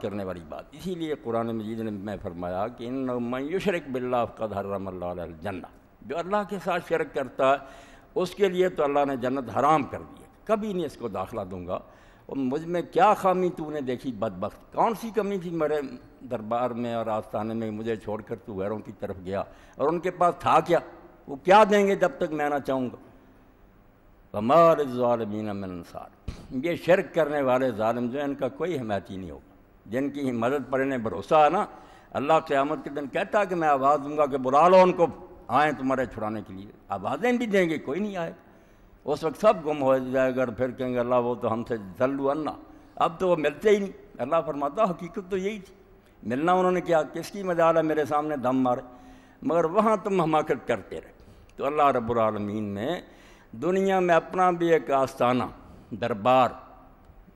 کرنے والی بات. اسی لیے قرآن مجید نے میں فرمایا کہ انہ من یشرک باللہ فقد حرم اللہ علیہ الجنہ، جو اللہ کے ساتھ شرک کرتا ہے اس کے لیے تو اللہ نے جنت حرام کر دی ہے، کبھی نہیں اس کو داخلہ دوں گا. اور مجھ میں کیا خامی تو نے دیکھی بدبخت، کون سی کمی تھی میرے دربار میں اور آستانے میں، مجھے چھوڑ کر تو غیروں کی طرف گیا، اور ان کے پاس تھا کیا، وہ کیا دیں گے جب تک میں نہ چاہوں گا. وَمَا لِلظَّالِمِينَ مِنْ أَنصَارٍ، یہ شرک کرنے والے ظالم جو ہیں ان کا کوئی حمایتی نہیں ہوگا. جن کی مدد پر انہیں بھروسہ ہے نا، اللہ قیامت کے دن کہتا ہے کہ میں آواز دوں گا کہ بلا لو ان کو، آئیں تمہارے چھڑانے کے لیے. آوازیں بھی دیں گے، کوئی نہیں آئے. اس وقت سب گم ہو جائے گا، پھر کہیں گے اللہ وہ تو ہم سے ذلوا عنا، اب تو وہ ملتے ہی نہیں. اللہ فرماتا حقیقت تو یہی تھی، ملنا انہوں نے کیا، کس کی مجال ہے میرے سامنے دم مارے، مگر وہاں تم حماقت کرتے رہے. تو اللہ رب العالمین نے دنیا میں اپنا بھی ایک آستانہ دربار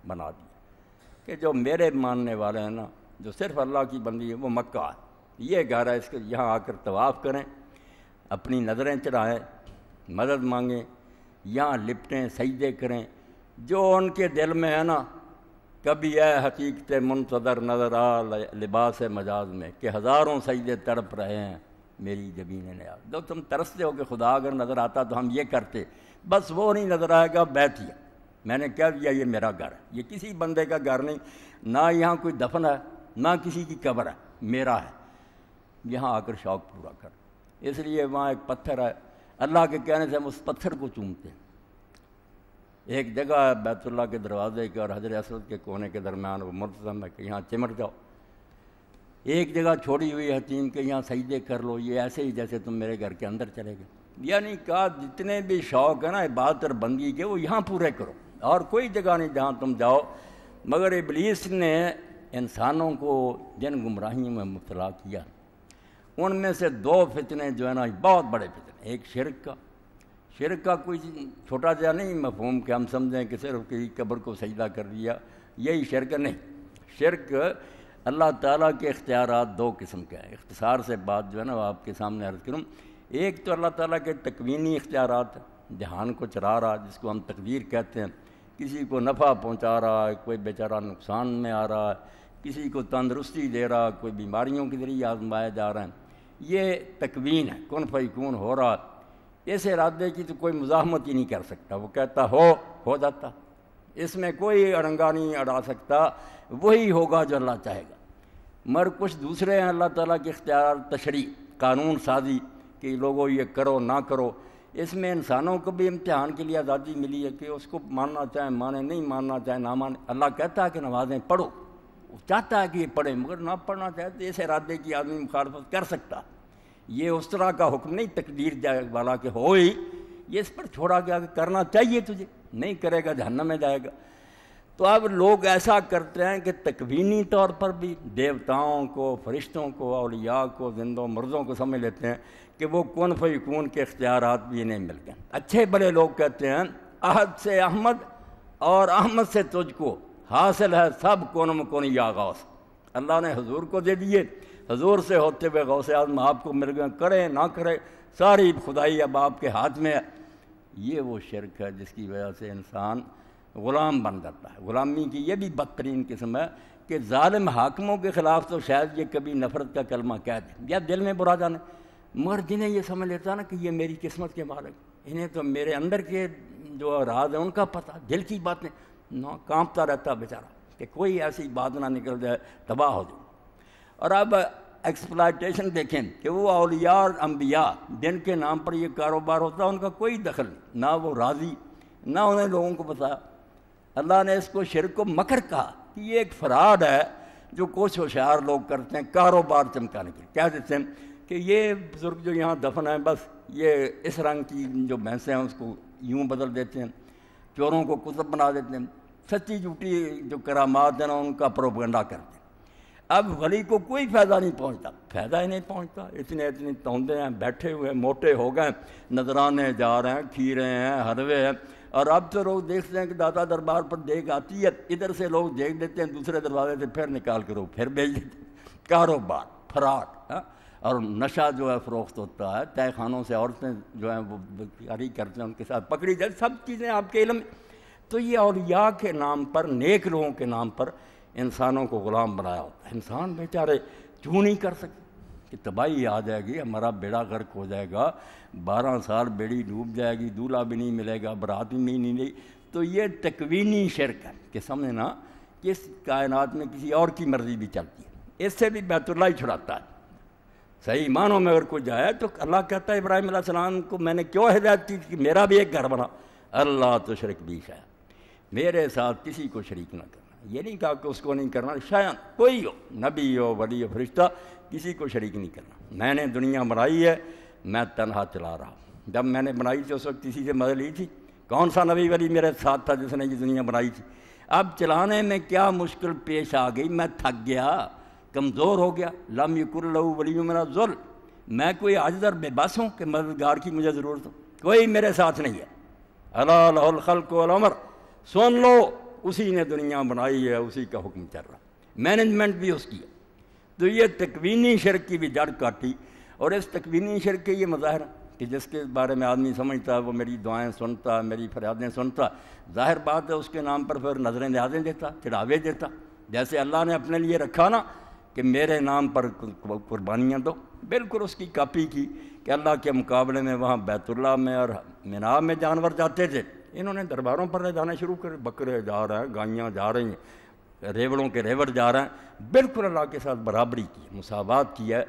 بنا دیا کہ جو میرے ماننے والے ہیں نا، جو صرف اللہ کی بندی ہے، وہ مکہ ہے، یہ گھر ہے، اس کے یہاں آ کر طواف کریں، اپنی نظریں چڑھائیں، مدد مانگیں، یہاں لپٹیں، سجدے کریں. جو ان کے دل میں ہے نا، کبھی اے حقیقت منتظر نظر آ لباس مجاز میں کہ ہزاروں سجدے تڑپ رہے ہیں میری جبین نیاز. جو تم ترستے ہو کہ خدا اگر نظر آتا تو ہم یہ کرتے، بس وہ نہیں نظر آئے گا. بیت ہے، میں نے کہہ دیا یہ میرا گھر ہے، یہ کسی بندے کا گھر نہیں، نہ یہاں کوئی دفن ہے نہ کسی کی قبر ہے، میرا ہے. یہاں آ کر شوق پورا کر. اس لیے وہاں ایک پتھر ہے، اللہ کے کہنے سے ہم اس پتھر کو چومتے ہیں. ایک جگہ ہے بیت اللہ کے دروازے کے اور حجر اسود کے کونے کے درمیان، وہ مرتضم ہے کہ یہاں چمٹ جاؤ. ایک جگہ چھوڑی ہوئی حتیم کہ یہاں سجدے کر لو، یہ ایسے ہی جیسے تم میرے گھر کے اندر چلے گئے. یعنی کہا جتنے بھی شوق ہے نا عبادت اور بندگی کے، وہ یہاں پورے کرو، اور کوئی جگہ نہیں جہاں تم جاؤ. مگر ابلیس نے انسانوں کو جن گمراہیوں میں مبتلا کیا، ان میں سے دو فتنے جو ہے نا بہت بڑے فتنے. ایک شرک کا کوئی چھوٹا جا نہیں مفہوم کہ ہم سمجھیں کہ صرف کسی قبر کو سجدہ کر دیا، یہی شرک نہیں. شرک اللہ تعالیٰ کے اختیارات دو قسم کے ہیں. اختصار سے بات جو ہے نا وہ آپ کے سامنے عرض کروں. ایک تو اللہ تعالیٰ کے تکوینی اختیارات، جہان کو چلا رہا جس کو ہم تقدیر کہتے ہیں، کسی کو نفع پہنچا رہا ہے، کوئی بیچارہ نقصان میں آ رہا ہے، کسی کو تندرستی دے رہا، کوئی بیماریوں کے ذریعے آزمائے جا رہے ہیں. یہ تکوین ہے، کن فیکون ہو رہا. اس ارادے کی تو کوئی مزاحمت ہی نہیں کر سکتا، وہ کہتا ہو جاتا. اس میں کوئی اڑنگا نہیں اڑا سکتا، وہی ہوگا جو اللہ چاہے گا. مگر کچھ دوسرے ہیں اللہ تعالیٰ کے اختیار، تشریع، قانون سازی کہ لوگوں یہ کرو نہ کرو. اس میں انسانوں کو بھی امتحان کے لیے آزادی ملی ہے کہ اس کو ماننا چاہے مانے، نہیں ماننا چاہے نہ مانے. اللہ کہتا ہے کہ نمازیں پڑھو، وہ چاہتا ہے کہ یہ پڑھیں، مگر نہ پڑھنا چاہے تو اس ارادے کی آدمی مخالفت کر سکتا. یہ اس طرح کا حکم نہیں تقدیر جائے والا کہ ہو ہی، یہ اس پر چھوڑا گیا کہ کرنا چاہیے تجھے، نہیں کرے گا جہنم میں جائے گا. تو اب لوگ ایسا کرتے ہیں کہ تکوینی طور پر بھی دیوتاؤں کو، فرشتوں کو، اولیاء کو، زندوں مردوں کو سمجھ لیتے ہیں کہ وہ کن فیکون کے اختیارات بھی انہیں مل گئے. اچھے بڑے لوگ کہتے ہیں احد سے احمد اور احمد سے تجھ کو حاصل ہے سب کون مکون یا غوث. اللہ نے حضور کو دے دیے، حضور سے ہوتے ہوئے غوث اعظم آپ کو مل گئے، کرے نہ کرے ساری خدائی اب آپ کے ہاتھ میں ہے. یہ وہ شرک ہے جس کی وجہ سے انسان غلام بن جاتا ہے. غلامی کی یہ بھی بدترین قسم ہے کہ ظالم حاکموں کے خلاف تو شاید یہ کبھی نفرت کا کلمہ کہہ دے یا دل میں برا جانے، مگر جنہیں یہ سمجھ لیتا نا کہ یہ میری قسمت کے مالک، انہیں تو میرے اندر کے جو راز ہیں ان کا پتہ، دل کی باتیں نہ کانپتا رہتا بیچارہ کہ کوئی ایسی بات نہ نکل جائے تباہ ہو جائے. اور اب ایکسپلائٹیشن دیکھیں کہ وہ اولیاء اور انبیاء جن کے نام پر یہ کاروبار ہوتا ہے ان کا کوئی دخل نہیں، نہ وہ راضی نہ انہیں لوگوں کو بتایا. اللہ نے اس کو شرک کو مکر کہا کہ یہ ایک فراڈ ہے جو کچھ ہوشیار لوگ کرتے ہیں کاروبار چمکانے کے لیے. کہہ دیتے ہیں کہ یہ بزرگ جو یہاں دفن ہیں بس یہ اس رنگ کی جو بھینسیں ہیں اس کو یوں بدل دیتے ہیں، چوروں کو کتب بنا دیتے ہیں، سچی جھوٹی جو کرامات ہیں نا ان کا پروپیگنڈا کرتے ہیں. اب ولی کو کوئی فائدہ نہیں پہنچتا، فائدہ ہی نہیں پہنچتا. اتنی توندے ہیں، بیٹھے ہوئے موٹے ہو گئے، نذرانے جا رہے ہیں، کھیرے ہیں، حلوے ہیں. اور اب تو لوگ دیکھتے ہیں کہ داتا دربار پر دیکھ آتی ہے، ادھر سے لوگ دیکھ دیتے ہیں، دوسرے دروازے سے پھر نکال کر وہ پھر بھیج دیتے ہیں. کاروبار، فراڈ. اور نشہ جو ہے فروخت ہوتا ہے، تہہ خانوں سے عورتیں جو ہیں وہ کاری کرتے ہیں، ان کے ساتھ پکڑی جائے، سب چیزیں آپ کے علم. تو یہ اولیاء کے نام پر، نیک لوگوں کے نام پر انسانوں کو غلام بنایا ہوتا ہے۔ انسان بیچارے کیوں نہیں کر سکتے کہ تباہی آ جائے گی، ہمارا بیڑا غرق ہو جائے گا، 12 سال بیڑی ڈوب جائے گی، دولہا بھی نہیں ملے گا، برات بھی نہیں ملے گی۔ تو یہ تکوینی شرک ہے کہ سمجھنا کہ اس کائنات میں کسی اور کی مرضی بھی چلتی ہے، اس سے بھی بیت اللہ ہی چھڑاتا ہے۔ صحیح معنوں میں اگر کوئی جائے تو اللہ کہتا ہے ابراہیم علیہ السلام کو میں نے کیوں ہدایت کی کہ میرا بھی ایک گھر بنا، اللہ تو شرک بھی ہے، میرے ساتھ کسی کو شریک نہ کرنا۔ یہ نہیں کہا کہ اس کو نہیں کرنا، شاید کوئی ہو، نبی ہو، ولی ہو، فرشتہ، کسی کو شریک نہیں کرنا۔ میں نے دنیا بنائی ہے، میں تنہا چلا رہا ہوں۔ جب میں نے بنائی تھی اس وقت کسی سے مدد لی تھی؟ کون سا نبی ولی میرے ساتھ تھا جس نے یہ دنیا بنائی تھی؟ اب چلانے میں کیا مشکل پیش آ گئی، میں تھک گیا، کمزور ہو گیا، لم یکن لہ ولی من الذل، میں کوئی عاجز اور بے بس ہوں کہ مددگار کی مجھے ضرورت ہو؟ کوئی میرے ساتھ نہیں ہے۔ الا لہ الخلق والامر، سن لو اسی نے دنیا بنائی ہے، اسی کا حکم چل رہا، مینجمنٹ بھی اس کی ہے۔ تو یہ تکوینی شرک کی بھی جڑ کاٹی، اور اس تکوینی شرک کے یہ مظاہر کہ جس کے بارے میں آدمی سمجھتا ہے وہ میری دعائیں سنتا، میری فریادیں سنتا، ظاہر بات ہے اس کے نام پر پھر نظریں نیازیں دیتا، چڑھاوے دیتا، جیسے اللہ نے اپنے لیے رکھا نا کہ میرے نام پر قربانیاں دو، بالکل اس کی کاپی کی کہ اللہ کے مقابلے میں وہاں بیت اللہ میں اور مینا میں جانور جاتے تھے، انہوں نے درباروں پر لے جانا شروع کر، بکرے جا رہے ہیں، گائیاں جا رہی ہیں، ریوڑوں کے ریوڑ جا رہے ہیں، بالکل اللہ کے ساتھ برابری کی، مساوات کی ہے۔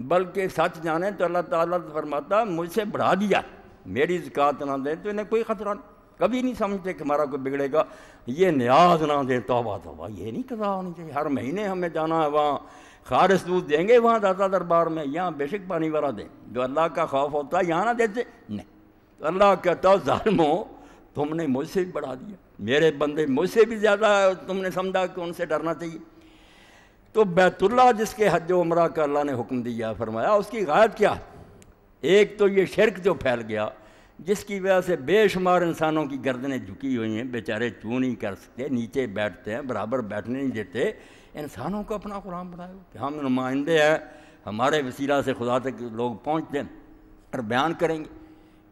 بلکہ سچ جانیں تو اللہ تعالیٰ فرماتا مجھ سے بڑھا دیا، میری زکوٰۃ نہ دیں تو انہیں کوئی خطرہ نہیں، کبھی نہیں سمجھتے کہ ہمارا کوئی بگڑے گا، یہ نیاز نہ دیں، توبہ توبہ، یہ نہیں قضا ہونی چاہیے، ہر مہینے ہمیں جانا ہے وہاں، خالص دودھ دیں گے وہاں داتا دربار میں، یہاں بے شک پانی والا دیں، جو اللہ کا خوف ہوتا ہے یہاں نہ دیتے نہیں۔ تو اللہ کہتا ظالمو تم نے مجھ سے بھی بڑھا دیا، میرے بندے مجھ سے بھی زیادہ تم نے سمجھا کہ ان سے ڈرنا چاہیے۔ تو بیت اللہ جس کے حج و عمرہ کا اللہ نے حکم دیا، فرمایا اس کی غایت کیا؟ ایک تو یہ شرک جو پھیل گیا جس کی وجہ سے بے شمار انسانوں کی گردنیں جھکی ہوئی ہیں، بیچارے چوں نہیں کر سکتے، نیچے بیٹھتے ہیں، برابر بیٹھنے نہیں دیتے، انسانوں کو اپنا غلام بنائے کہ ہم نمائندے ہیں، ہمارے وسیلہ سے خدا تک لوگ پہنچتے ہیں اور بیان کریں گے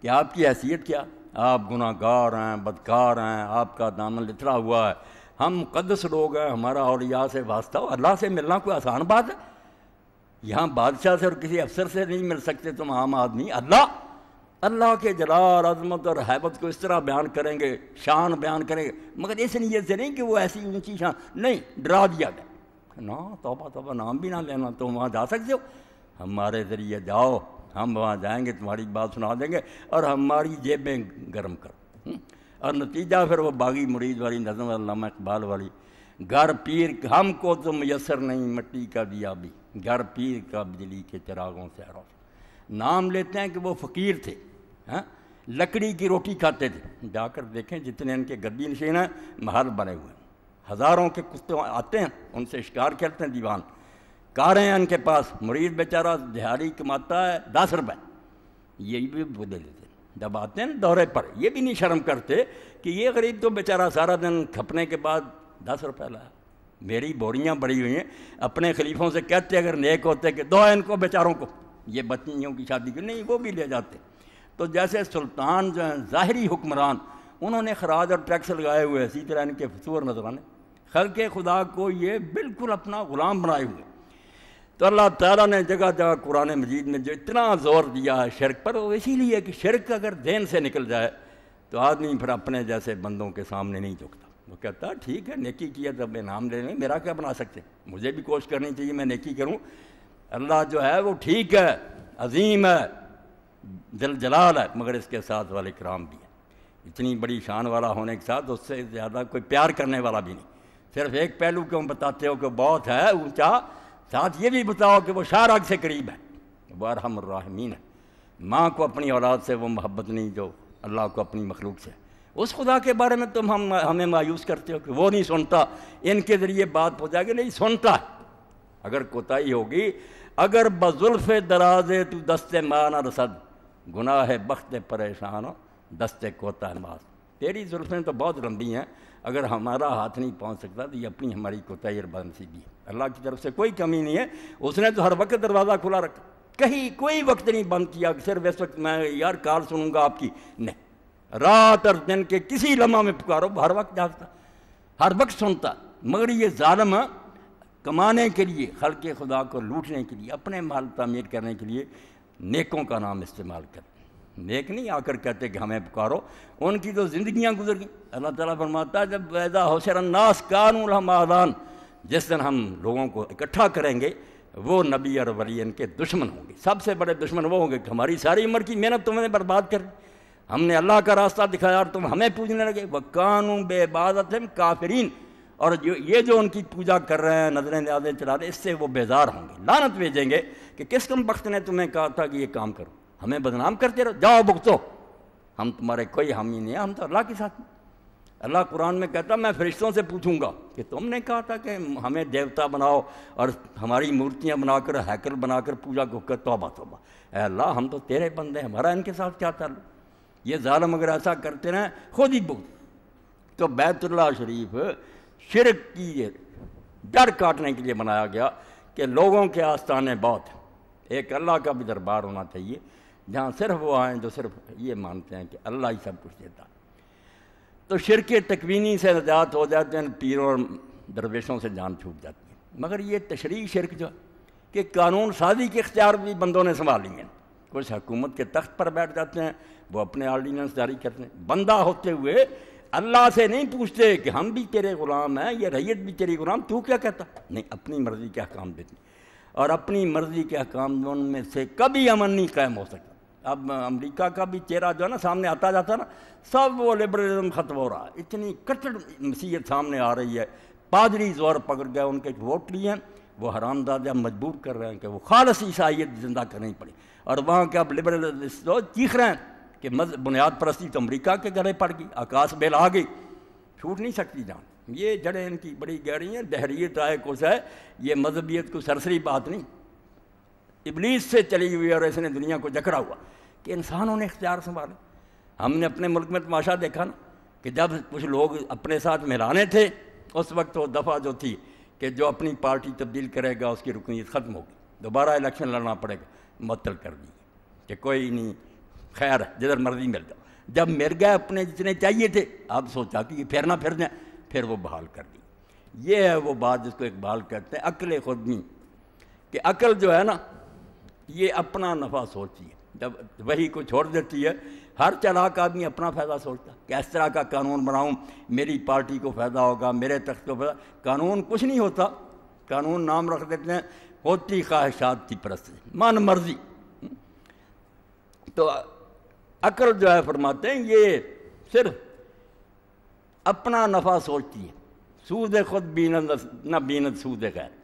کہ آپ کی حیثیت کیا، آپ گناہ گار ہیں، بدکار ہیں، آپ کا دامن لتھڑا ہوا ہے، ہم مقدس لوگ ہیں، ہمارا اولیاء سے واسطہ ہو۔ اللہ سے ملنا کوئی آسان بات ہے؟ یہاں بادشاہ سے اور کسی افسر سے نہیں مل سکتے تم عام آدمی، اللہ کے جلال عظمت اور حیبت کو اس طرح بیان کریں گے، شان بیان کریں گے، مگر اس نیت سے نہیں کہ وہ ایسی اونچی شان نہیں، ڈرا دیا گیا نا، توبہ توبہ، نام بھی نہ لینا، تم وہاں جا سکتے ہو، ہمارے ذریعے جاؤ، ہم وہاں جائیں گے، تمہاری بات سنا دیں گے اور ہماری جیبیں گرم کرو۔ اور نتیجہ پھر وہ باغی مرید والی نظم علامہ اقبال والی، گھر پیر ہم کو تو میسر نہیں مٹی کا دیا بھی، گھر پیر کا بجلی کے چراغوں سے روشن۔ نام لیتے ہیں کہ وہ فقیر تھے، لکڑی کی روٹی کھاتے تھے، جا کر دیکھیں جتنے ان کے گدی نشین ہیں محل بنے ہوئے ہیں، ہزاروں کے کتے آتے ہیں، ان سے شکار کھیلتے ہیں، دیوان کاریں ہیں ان کے پاس، مرید بیچارہ دہاڑی کماتا ہے 10 روپے، یہی بھی وہ دے دیتے ہیں، جب آتے ہیں دورے پر یہ بھی نہیں شرم کرتے کہ یہ غریب تو بیچارہ سارا دن کھپنے کے بعد 10 روپے لایا، میری بوریاں بڑی ہوئی ہیں، اپنے خلیفوں سے کہتے اگر نیک ہوتے کہ دو ان کو بیچاروں کو، یہ بچیوں کی شادی کی نہیں، وہ بھی لے جاتے۔ تو جیسے سلطان جو ہیں ظاہری حکمران، انہوں نے خراج اور ٹیکس لگائے ہوئے، اسی طرح ان کے فطور نظرانے، خلق خدا کو یہ بالکل اپنا غلام بنائے ہوئے۔ تو اللہ تعالیٰ نے جگہ جگہ قرآن مجید میں جو اتنا زور دیا ہے شرک پر، وہ اسی لیے کہ شرک اگر دین سے نکل جائے تو آدمی پھر اپنے جیسے بندوں کے سامنے نہیں جھکتا، وہ کہتا ہے ٹھیک ہے نیکی کیا تب انعام لے لیں، میرا کیا بنا سکتے، مجھے بھی کوشش کرنی چاہیے میں نیکی کروں، اللہ جو ہے وہ ٹھیک ہے، عظیم ہے، جل جلال ہے، مگر اس کے ساتھ والے کرام بھی ہے، اتنی بڑی شان والا ہونے کے ساتھ اس سے زیادہ کوئی پیار کرنے والا بھی نہیں، صرف ایک پہلو کیوں بتاتے ہو کہ بہت ہے اونچا، ساتھ یہ بھی بتاؤ کہ وہ شارگ سے قریب ہے، وہ ارحم الراحمین ہے، ماں کو اپنی اولاد سے وہ محبت نہیں جو اللہ کو اپنی مخلوق سے۔ اس خدا کے بارے میں تم ہمیں مایوس کرتے ہو کہ وہ نہیں سنتا، ان کے ذریعے بات پہنچا کے نہیں سنتا ہے، اگر کوتاہی ہوگی، اگر بزلف درازے تو دست ماں نہ رسد، گناہ بخت پریشان ہو دست کوتا ماس، تیری زلفیں تو بہت لمبی ہیں، اگر ہمارا ہاتھ نہیں پہنچ سکتا تو یہ اپنی ہماری کوتاہی اور بدنصیبی ہے، اللہ کی طرف سے کوئی کمی نہیں ہے، اس نے تو ہر وقت دروازہ کھلا رکھا، کہیں کوئی وقت نہیں بند کیا کہ صرف اس وقت میں یار کال سنوں گا آپ کی، نہیں، رات اور دن کے کسی لمحہ میں پکارو، ہر وقت جاگتا، ہر وقت سنتا، مگر یہ ظالم کمانے کے لیے، خلق خدا کو لوٹنے کے لیے، اپنے مال تعمیر کرنے کے لیے نیکوں کا نام استعمال کرتے۔ نیک نہیں آ کر کہتے کہ ہمیں پکارو، ان کی تو زندگیاں گزر گئیں۔ اللہ تعالیٰ فرماتا ہے جب وَإِذَا حُشِرَ النَّاسُ كَانُوا لَهُمْ أَعْدَاءً، جس دن ہم لوگوں کو اکٹھا کریں گے وہ نبی اور ولی ان کے دشمن ہوں گے۔ سب سے بڑے دشمن وہ ہوں گے کہ ہماری ساری عمر کی محنت تم نے برباد کر دی، ہم نے اللہ کا راستہ دکھایا اور تم ہمیں پوجنے لگے۔ وَكَانُوا بِعِبَادَتِهِمْ كَافِرِينَ، اور یہ جو ان کی پوجا کر رہے ہیں، نظریں نیازیں چلا رہے ہیں، اس سے وہ بیزار ہوں گے، لعنت بھیجیں گے کہ کس کم بخت نے تمہیں کہا تھا کہ یہ کام کرو، ہمیں بدنام کرتے رہو، جاؤ بھگتو، ہم تمہارے کوئی حامی نہیں ہیں، ہم تو اللہ کے ساتھ ہیں۔ اللہ قرآن میں کہتا میں فرشتوں سے پوچھوں گا کہ تم نے کہا تھا کہ ہمیں دیوتا بناؤ اور ہماری مورتیاں بنا کر ہیکل بنا کر پوجا کو کر، توبہ توبہ، اے اللہ ہم تو تیرے بندے ہیں، ہمارا ان کے ساتھ کیا تعلق؟ یہ ظالم اگر ایسا کرتے رہیں خود ہی بھگت۔ تو بیت اللہ شریف شرک کی جڑ کاٹنے کے لیے بنایا گیا کہ لوگوں کے آستانے بہت ہیں، ایک اللہ کا بھی دربار ہونا چاہیے جہاں صرف وہ آئیں جو صرف یہ مانتے ہیں کہ اللہ ہی سب کچھ دیتا ہے۔ تو شرک تکوینی سے نجات ہو جاتے ہیں، پیروں اور درویشوں سے جان چھوٹ جاتی ہے۔ مگر یہ تشریعی شرک جو ہے کہ قانون سازی کے اختیار بھی بندوں نے سنبھال لیے ہیں، کچھ حکومت کے تخت پر بیٹھ جاتے ہیں، وہ اپنے آرڈیننس جاری کرتے ہیں، بندہ ہوتے ہوئے اللہ سے نہیں پوچھتے کہ ہم بھی تیرے غلام ہیں، یہ رعیت بھی تیری غلام، تو کیا کہتا؟ نہیں، اپنی مرضی کے احکام دیتے، اور اپنی مرضی کے احکام ان میں سے کبھی امن نہیں قائم ہو سکتا۔ اب امریکہ کا بھی چہرہ جو ہے نا سامنے آتا جاتا ہے نا، سب وہ لبرلزم ختم ہو رہا ہے، اتنی کٹڑ مسیحیت سامنے آ رہی ہے، پادری زور پکڑ گئے، ان کے ووٹ لیے ہیں، وہ حرامزادہ مجبور کر رہے ہیں کہ وہ خالص عیسائیت زندہ کرنی پڑے، اور وہاں کے اب لبرلسٹ چیخ رہے ہیں کہ بنیاد پرستی تو امریکہ کے گلے پڑ گئی، آکاش بیل آ گئی، چھوٹ نہیں سکتی جان۔ یہ جڑیں ان کی بڑی گہری ہیں، دہریت آئے کچھ ہے، یہ مذہبیت کو سرسری بات نہیں، ابلیس سے چلی ہوئی اور اس نے دنیا کو جکڑا ہوا کہ انسانوں نے اختیار سنبھالے۔ ہم نے اپنے ملک میں تماشا دیکھا نا کہ جب کچھ لوگ اپنے ساتھ ملانے تھے اس وقت وہ دفعہ جو تھی کہ جو اپنی پارٹی تبدیل کرے گا اس کی رکنیت ختم ہوگی، دوبارہ الیکشن لڑنا پڑے گا، معطل کر دی کہ کوئی نہیں، خیر ہے جدھر مرضی مل جاؤ۔ جب مر گئے اپنے جتنے چاہیے تھے، اب سوچا کہ یہ پھر نہ پھر جائیں، پھر وہ بحال کر دی۔ یہ ہے وہ بات جس کو اقبال کہتے ہیں عقل خودبین، کہ عقل جو ہے نا یہ اپنا نفع سوچتی ہے، جب وہی کو چھوڑ دیتی ہے، ہر چالاک آدمی اپنا فائدہ سوچتا ہے کہ اس طرح کا قانون بناؤں میری پارٹی کو فائدہ ہوگا، میرے تخت کو فائدہ۔ قانون کچھ نہیں ہوتا، قانون نام رکھ دیتے ہیں ہوتی خواہشات کی پرستی، من مرضی۔ تو عقل جو ہے فرماتے ہیں یہ صرف اپنا نفع سوچتی ہے، سود خود بیند نہ بیند سود غیر۔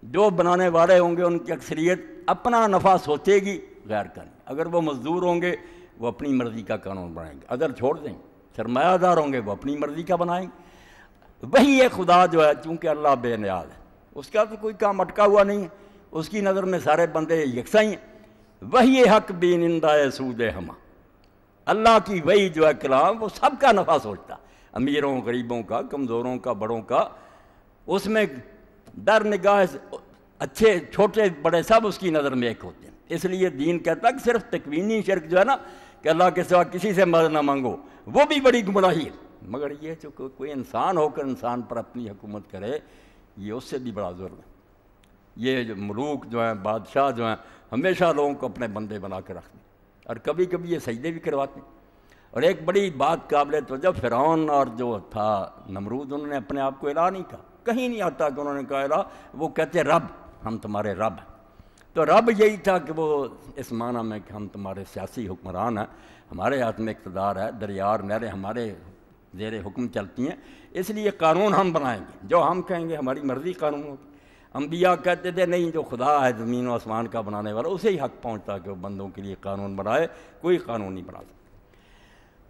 جو بنانے والے ہوں گے ان کی اکثریت اپنا نفع سوچے گی، غیر کا نہیں۔ اگر وہ مزدور ہوں گے وہ اپنی مرضی کا قانون بنائیں گے، ادھر چھوڑ دیں گے۔ سرمایہ دار ہوں گے وہ اپنی مرضی کا بنائیں گے۔ وہی ہے خدا جو ہے، چونکہ اللہ بے نیاز ہے، اس کا تو کوئی کام اٹکا ہوا نہیں ہے، اس کی نظر میں سارے بندے یکساں ہی ہیں۔ وہی حق بینندہ سود ہما، اللہ کی وہی جو ہے کلام وہ سب کا نفع سوچتا، امیروں غریبوں کا، کمزوروں کا، بڑوں کا، اس میں در نگاہ اچھے چھوٹے بڑے سب اس کی نظر میں ایک ہوتے ہیں۔ اس لیے دین کہتا ہے کہ صرف تکوینی شرک جو ہے نا کہ اللہ کے سوا کسی سے مدد نہ مانگو، وہ بھی بڑی گمراہی ہے۔ مگر یہ جو کوئی انسان ہو کر انسان پر اپنی حکومت کرے، یہ اس سے بھی بڑا ظلم ہے۔ یہ جو ملوک جو ہیں، بادشاہ جو ہیں، ہمیشہ لوگوں کو اپنے بندے بنا کے رکھتے ہیں، اور کبھی کبھی یہ سجدے بھی کرواتے ہیں۔ اور ایک بڑی بات قابل توجہ، فرعون اور جو تھا نمرود، انہوں نے اپنے آپ کو الہ نہیں کہا، کہیں نہیں آتا کہ انہوں نے کہا الہ، وہ کہتے رب، ہم تمہارے رب ہیں۔ تو رب یہی تھا کہ وہ اس معنی میں کہ ہم تمہارے سیاسی حکمران ہیں، ہمارے ہاتھ میں اقتدار ہے، دریار نہریں ہمارے زیر حکم چلتی ہیں، اس لیے قانون ہم بنائیں گے، جو ہم کہیں گے ہماری مرضی قانون ہوگی۔ انبیاء کہتے تھے نہیں، جو خدا ہے زمین و آسمان کا بنانے والا، اسے ہی حق پہنچتا کہ وہ بندوں کے لیے قانون بنائے، کوئی قانون نہیں بنا سکتا۔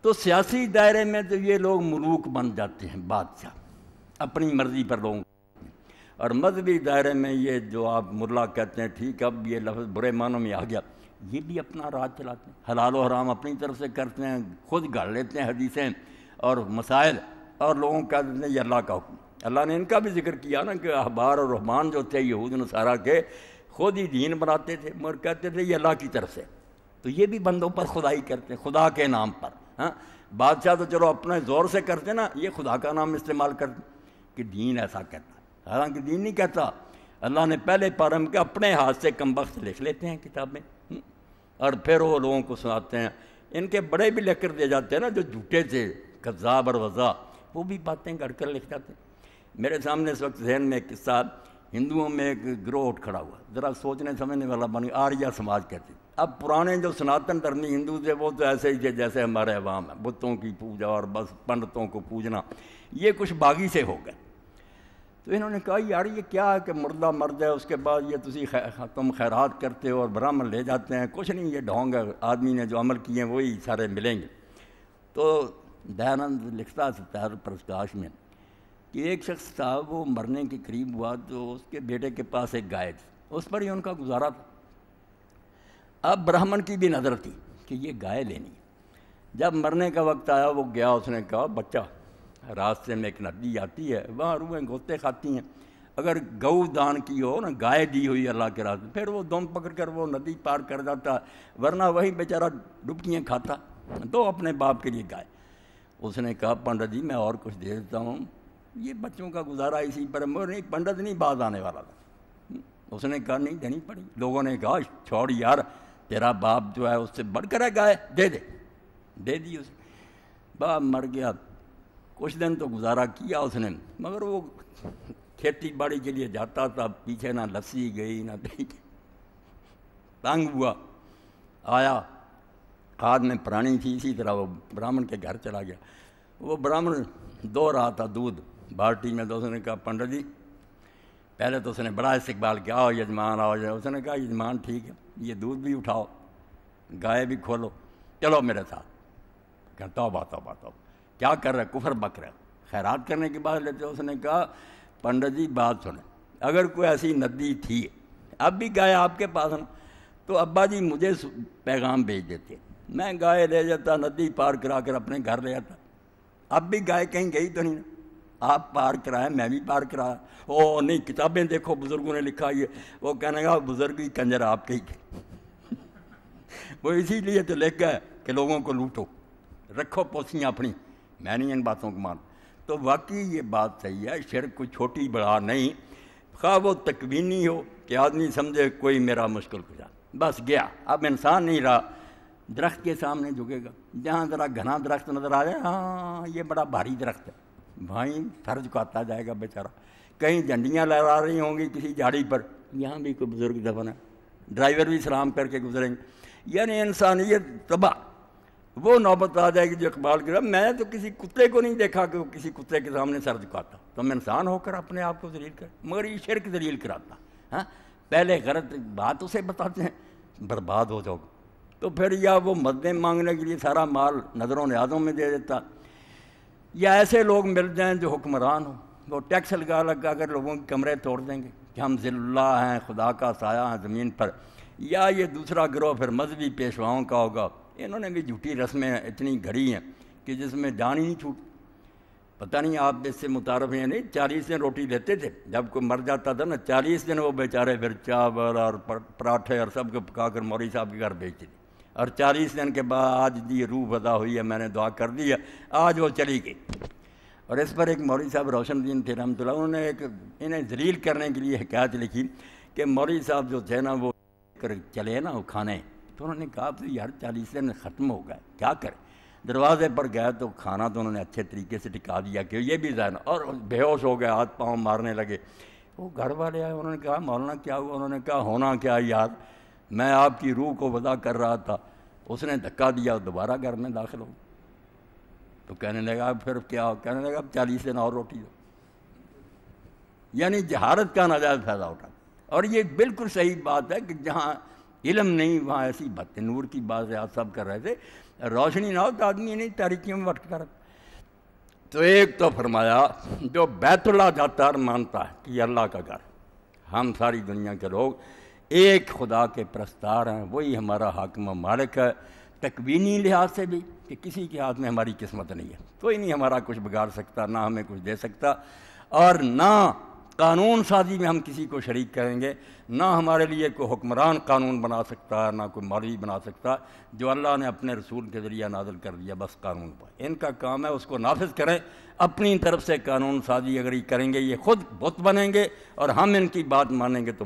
تو سیاسی دائرے میں تو یہ لوگ ملوک بن جاتے ہیں، بادشاہ اپنی مرضی پر لوگوں، اور مذہبی دائرے میں یہ جو آپ ملا کہتے ہیں، ٹھیک اب یہ لفظ برے معنوں میں آ گیا، یہ بھی اپنا راج چلاتے ہیں، حلال و حرام اپنی طرف سے کرتے ہیں، خود گھڑ لیتے ہیں حدیثیں اور مسائل، اور لوگوں کا کہتے ہیں یہ اللہ کا حکم۔ اللہ نے ان کا بھی ذکر کیا نا کہ احبار اور رہبان جو تھے یہود نصارہ کے، خود ہی دین بناتے تھے مگر کہتے تھے یہ اللہ کی طرف سے، تو یہ بھی بندوں پر خدائی کرتے ہیں، خدا کے نام پر۔ ہاں، بادشاہ تو چلو اپنے زور سے کرتے نا، یہ خدا کا نام استعمال کرتے، کہ دین ایسا کہتا ہے، حالانکہ دین نہیں کہتا۔ اللہ نے پہلے پارہ میں کہ اپنے ہاتھ سے کمبخت لکھ لیتے ہیں کتابیں، اور پھر وہ لوگوں کو سناتے ہیں۔ ان کے بڑے بھی لکھ کر دے جاتے ہیں نا، جو جھوٹے تھے کذاب اور وضاح، وہ بھی باتیں کر کر لکھ جاتے ہیں۔ میرے سامنے اس وقت ذہن میں ایک قصہ، ہندوؤں میں ایک گروہ اٹھ کھڑا ہوا، ذرا سوچنے سمجھنے والا بن گیا، آریہ سماج کہتے ہیں۔ اب پرانے جو سناتن دھرمی ہندو تھے وہ تو ایسے ہی تھے جیسے ہمارے عوام ہیں، بتوں کی پوجا اور بس پنڈتوں کو پوجنا، یہ کچھ باغی سے ہو گئے۔ تو انہوں نے کہا یار یہ کیا ہے کہ مردہ مرد ہے، اس کے بعد یہ تم خیرات کرتے ہو اور برہمن لے جاتے ہیں، کچھ نہیں، یہ ڈھونگ ہے، آدمی نے جو عمل کیے ہیں وہی سارے ملیں گے۔ تو دیانند لکھتا ہے ستیہ پرکاش میں کہ ایک شخص تھا، وہ مرنے کے قریب ہوا تو اس کے بیٹے کے پاس ایک گائے تھی، اس پر ہی ان کا گزارا تھا۔ اب برہمن کی بھی نظر تھی کہ یہ گائے لینی ہے۔ جب مرنے کا وقت آیا وہ گیا، اس نے کہا بچہ راستے میں ایک ندی آتی ہے، وہاں روحیں گوتے کھاتی ہیں، اگر گو دان کی ہو نا، گائے دی ہوئی اللہ کے راستے، پھر وہ دم پکڑ کر وہ ندی پار کر جاتا، ورنہ وہی بیچارہ ڈبکیاں کھاتا، دو اپنے باپ کے لیے گائے۔ اس نے کہا پنڈت جی میں اور کچھ دے دیتا ہوں، یہ بچوں کا گزارا اسی پر، نہیں پنڈت نہیں باز آنے والا تھا۔ اس نے کہا نہیں دینی پڑی۔ لوگوں نے کہا چھوڑ یار، تیرا باپ جو ہے اس سے بڑھ کر ہے گائے، دے دے دی اسے۔ باپ مر گیا، کچھ دن تو گزارا کیا اس نے، مگر وہ کھیتی باڑی کے لیے جاتا تھا، پیچھے نہ لسی گئی نہ دہی، تنگ ہوا، آیا ہاتھ میں پرانی تھی، اسی طرح وہ برہمن کے گھر چلا گیا۔ وہ برہمن دو رہا تھا دودھ بالٹی میں، تو اس نے کہا پنڈت جی، پہلے تو اس نے بڑا استقبال کیا، آؤ یجمان آؤ، اس نے کہا یجمان ٹھیک ہے، یہ دودھ بھی اٹھاؤ، گائے بھی کھولو، چلو میرے ساتھ۔ کہ توبہ توبہ توبہ، کیا کر رہے، کفر بک رہے، خیرات کرنے کی بات لیتے۔ اس نے کہا پنڈت جی بات سنیں، اگر کوئی ایسی ندی تھی، اب بھی گائے آپ کے پاس نا، تو ابا جی مجھے پیغام بھیج دیتے، میں گائے لے جاتا، ندی پار کرا کر اپنے گھر لے جاتا۔ اب بھی گائے کہیں گئی تو نہیں، آپ پار کرائے میں بھی پار کرایا۔ او نہیں، کتابیں دیکھو بزرگوں نے لکھا یہ، وہ کہنے گا بزرگ ہی کنجر آپ کے ہی تھے، وہ اسی لیے تو لکھ گئے کہ لوگوں کو لوٹو، رکھو پوسیاں اپنی، میں نہیں ان باتوں کو مان۔ تو واقعی یہ بات صحیح ہے، شرک کوئی چھوٹی بڑا نہیں، خواہ وہ تکوینی ہو کہ آدمی سمجھے کوئی میرا مشکل کشا، بس گیا، اب انسان نہیں رہا، درخت کے سامنے جھکے گا، جہاں ذرا گھنا درخت نظر آ جائے، ہاں یہ بڑا بھاری درخت ہے، بھائی سر جھکاتا جائے گا بیچارہ۔ کہیں جھنڈیاں لہرا رہی ہوں گی کسی جھاڑی پر، یہاں بھی کوئی بزرگ دفن ہے، ڈرائیور بھی سلام کر کے گزریں گے، یعنی انسانیت تباہ۔ وہ نوبت آ جائے گی جو اقبال کر، میں نے تو کسی کتے کو نہیں دیکھا کہ وہ کسی کتے کے سامنے سر جھکاتا، تم انسان ہو کر اپنے آپ کو ذلیل کر، مگر یہ شرک ذلیل کراتا۔ ہاں پہلے غلط بات اسے بتاتے ہیں، برباد ہو جاؤ، تو پھر یا وہ مددیں مانگنے کے لیے سارا مال نظروں نیازوں میں دے دیتا، یا ایسے لوگ مل جائیں جو حکمران ہوں، وہ ٹیکس لگا کر لوگوں کے کمرے توڑ دیں گے کہ ہم ذل اللہ ہیں، خدا کا سایہ ہیں زمین پر۔ یا یہ دوسرا گروہ پھر مذہبی پیشواؤں کا ہوگا، انہوں نے بھی جھوٹی رسمیں اتنی گھڑی ہیں کہ جس میں جان ہی نہیں چھوٹ۔ پتہ نہیں آپ اس سے متعارف ہیں نہیں، 40 دن روٹی لیتے تھے، جب کوئی مر جاتا تھا نا 40 دن وہ بیچارے پھر چاول اور پراٹھے اور سب کو پکا کر مولوی صاحب کے گھر بھیجتے تھے، اور 40 دن کے بعد آج دی روح وضع ہوئی ہے، میں نے دعا کر دی ہے، آج وہ چلی گئی۔ اور اس پر ایک مولوی صاحب روشن دین تھے رحمۃ اللہ، انہوں نے انہیں ذلیل کرنے کے لیے حکایت لکھی کہ مولوی صاحب جو تھے نا وہ چلے نا وہ کھانے، تو انہوں نے کہا تو یار 40 دن ختم ہو گئے، کیا کریں؟ دروازے پر گئے تو کھانا تو انہوں نے اچھے طریقے سے ٹکا دیا کہ یہ بھی ذہن، اور بے ہوش ہو گئے، ہاتھ پاؤں مارنے لگے۔ وہ گھر والے آئے، انہوں نے کہا مولانا کیا ہوا؟ انہوں نے کہا ہونا کیا یار، میں آپ کی روح کو وضع کر رہا تھا، اس نے دھکا دیا، دوبارہ گھر میں داخل ہو۔ تو کہنے لگا پھر کیا؟ کہنے لگا اب 40 دن اور روٹی دو، یعنی جہالت کا ناجائز فائدہ اٹھا۔ اور یہ بالکل صحیح بات ہے کہ جہاں علم نہیں وہاں ایسی بات، نور کی بات آپ سب کر رہے تھے، روشنی نہ ہو تو آدمی نہیں تاریکیوں میں بھٹکتا رہتا۔ تو ایک تو فرمایا جو بیت اللہ جاتا ہے مانتا ہے کہ یہ اللہ کا گھر، ہم ساری دنیا کے لوگ ایک خدا کے پرستار ہیں، وہی ہمارا حاکم و مالک ہے، تکوینی لحاظ سے بھی کہ کسی کے ہاتھ میں ہماری قسمت نہیں ہے، کوئی نہیں ہمارا کچھ بگاڑ سکتا، نہ ہمیں کچھ دے سکتا، اور نہ قانون سازی میں ہم کسی کو شریک کریں گے، نہ ہمارے لیے کوئی حکمران قانون بنا سکتا، نہ کوئی مولوی بنا سکتا، جو اللہ نے اپنے رسول کے ذریعہ نازل کر دیا بس قانون پر ان کا کام ہے، اس کو نافذ کریں۔ اپنی طرف سے قانون سازی اگر یہ کریں گے یہ خود بت بنیں گے، اور ہم ان کی بات مانیں گے تو